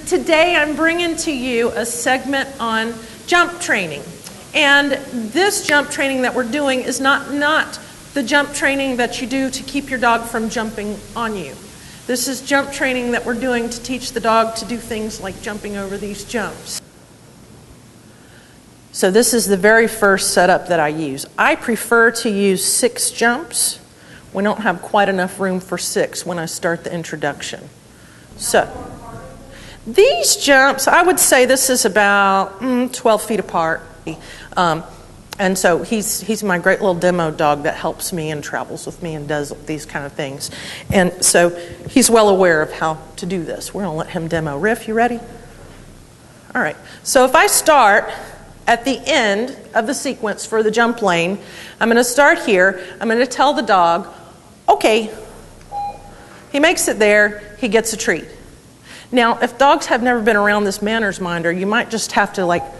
Today I'm bringing to you a segment on jump training. And this jump training that we're doing is not the jump training that you do to keep your dog from jumping on you. This is jump training that we're doing to teach the dog to do things like jumping over these jumps. So this is the very first setup that I use. I prefer to use 6 jumps. We don't have quite enough room for 6 when I start the introduction. So these jumps, I would say this is about 12 feet apart. And so he's my great little demo dog that helps me and travels with me and does these kind of things. And so he's well aware of how to do this. We're going to let him demo. Riff, you ready? All right. So if I start at the end of the sequence for the jump lane, I'm going to start here. I'm going to tell the dog, okay. He makes it there. He gets a treat. Now, if dogs have never been around this manners minder, you might just have to let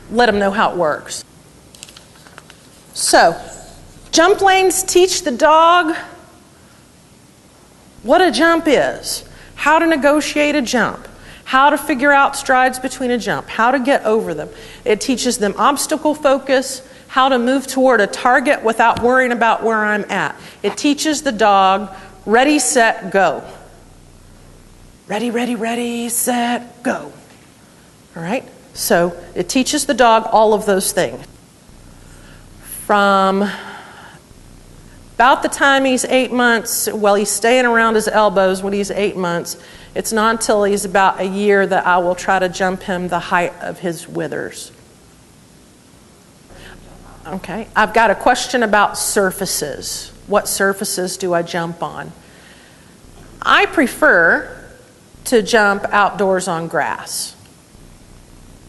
them know how it works. So, jump lanes teach the dog what a jump is, how to negotiate a jump, how to figure out strides between a jump, how to get over them. It teaches them obstacle focus, how to move toward a target without worrying about where I'm at. It teaches the dog ready, set, go. Ready, ready, ready, set, go. All right? So it teaches the dog all of those things. From about the time he's 8 months, well, he's staying around his elbows when he's 8 months. It's not until he's about a year that I will try to jump him the height of his withers. Okay, I've got a question about surfaces. What surfaces do I jump on? I prefer to jump outdoors on grass.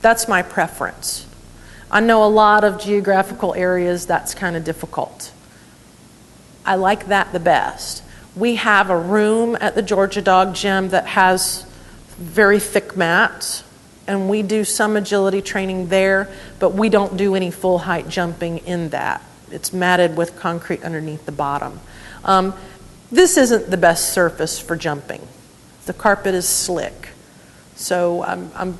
That's my preference. I know a lot of geographical areas that's kind of difficult. I like that the best. We have a room at the Georgia Dog Gym that has very thick mats, and we do some agility training there, but we don't do any full height jumping in that. It's matted with concrete underneath the bottom. This isn't the best surface for jumping. The carpet is slick, so I'm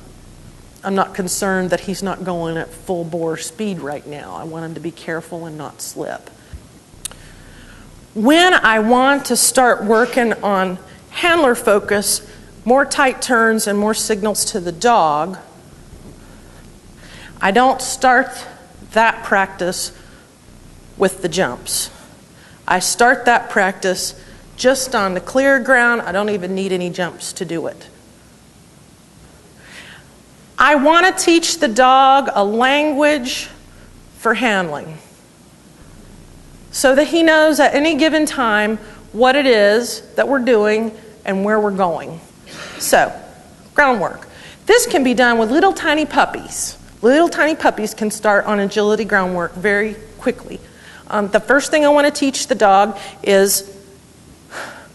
not concerned that he's not going at full bore speed right now. I want him to be careful and not slip. When I want to start working on handler focus, more tight turns and more signals to the dog, I don't start that practice with the jumps. I start that practice just on the clear ground. I don't even need any jumps to do it. I want to teach the dog a language for handling so that he knows at any given time what it is that we're doing and where we're going. So, groundwork. This can be done with little tiny puppies. Little tiny puppies can start on agility groundwork very quickly. The first thing I want to teach the dog is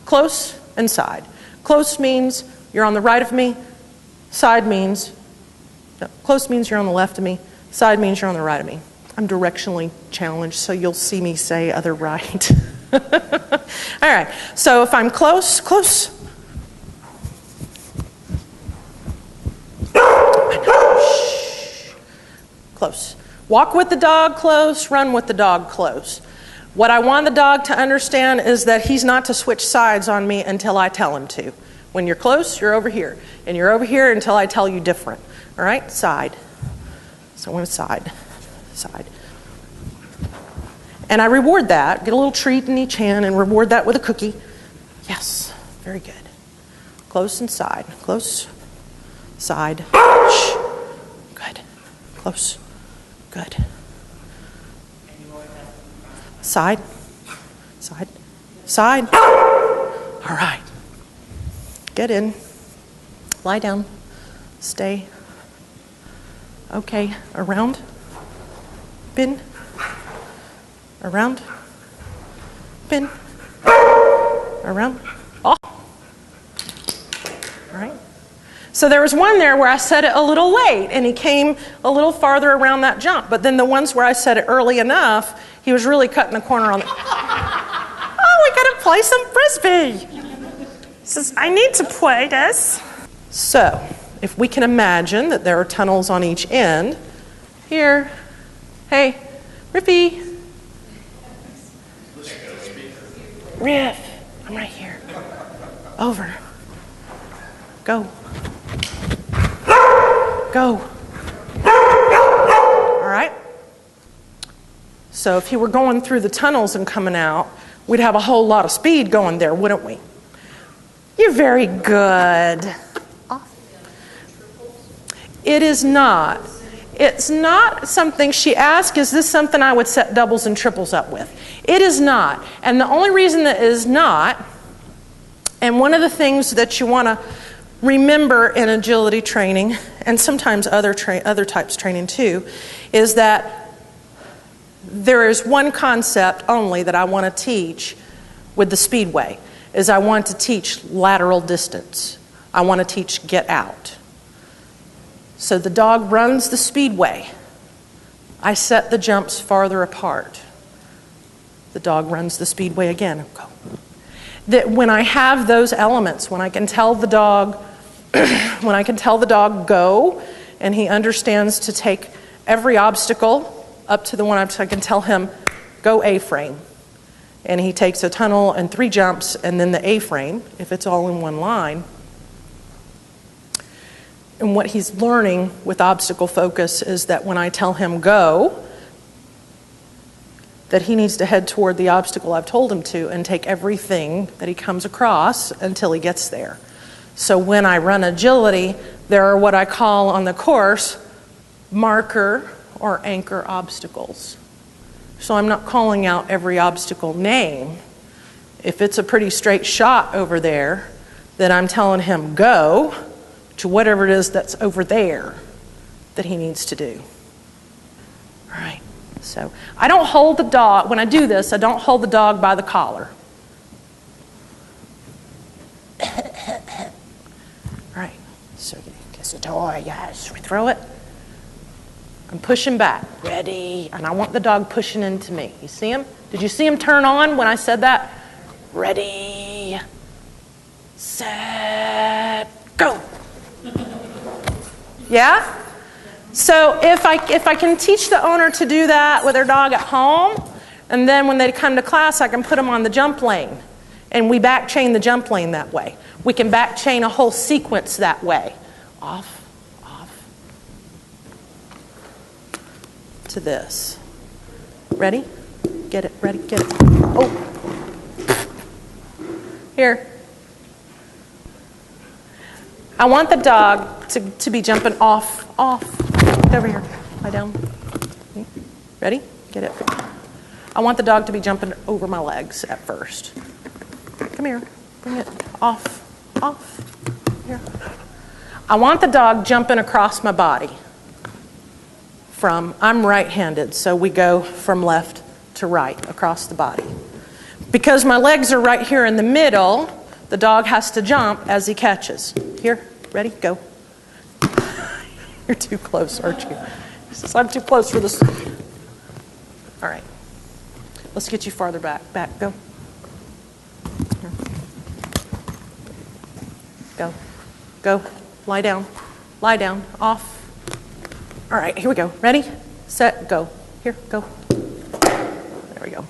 close and side. Close means you're on the right of me. Side means close means you're on the left of me. Side means you're on the right of me. I'm directionally challenged, so you'll see me say other right. All right, so if I'm close. Close. Walk with the dog close, run with the dog close. What I want the dog to understand is that he's not to switch sides on me until I tell him to. When you're close, you're over here. And you're over here until I tell you different. All right, side. So I want a side. And I reward that. Get a little treat in each hand and reward that with a cookie. Yes, very good. Close and side. Close, side. Shh. Good. Close. Good. Side. All right. Get in. Lie down. Stay. Okay. Around. Bin. Around. Bin. Around. Oh. All right. So there was one there where I set it a little late, and he came a little farther around that jump. But then the ones where I set it early enough, he was really cutting the corner on the... Oh, we got to play some Frisbee. He says, I need to play this. So if we can imagine that there are tunnels on each end, here, hey, Riffy. Riff, I'm right here. Over. Go. Go. All right? So if he were going through the tunnels and coming out, we'd have a whole lot of speed going there, wouldn't we? You're very good. It is not. It's not something she asked, is this something I would set doubles and triples up with? It is not. And the only reason that it is not, and one of the things that you want to remember in agility training, and sometimes other types training too, is that there is one concept only that I want to teach with the speedway, is I want to teach lateral distance. I want to teach get out. So the dog runs the speedway. I set the jumps farther apart. The dog runs the speedway again. Go. That when I have those elements, when I can tell the dog, go, and he understands to take every obstacle up to the one I can tell him go A-frame, and he takes a tunnel and 3 jumps and then the A-frame if it's all in one line. And what he's learning with obstacle focus is that when I tell him go, that he needs to head toward the obstacle I've told him to and take everything that he comes across until he gets there. So when I run agility, there are what I call on the course marker or anchor obstacles. So I'm not calling out every obstacle name. If it's a pretty straight shot over there, then I'm telling him go to whatever it is that's over there that he needs to do. All right, so I don't hold the dog, when I do this, I don't hold the dog by the collar. All right, so gets the toy, yes, we throw it. I'm pushing back, ready, and I want the dog pushing into me. You see him? Did you see him turn on when I said that? Ready, set, go. Yeah? So if I can teach the owner to do that with their dog at home, and then when they come to class, I can put them on the jump lane. And we back chain the jump lane that way. We can back chain a whole sequence that way. Off, off, to this. Ready? Get it, ready, get it. Oh. Here. I want the dog to be jumping off. Get over here. Lie down. Ready? Get it. I want the dog to be jumping over my legs at first. Come here. Bring it off. Here. I want the dog jumping across my body. I'm right-handed, so we go from left to right across the body. Because my legs are right here in the middle, the dog has to jump as he catches. Here, ready, go. You're too close, aren't you? He says, I'm too close for this. All right. Let's get you farther back. Back, go. Here. Go. Go. Lie down. Lie down. Off. All right, here we go. Ready, set, go. Here, go. There we go.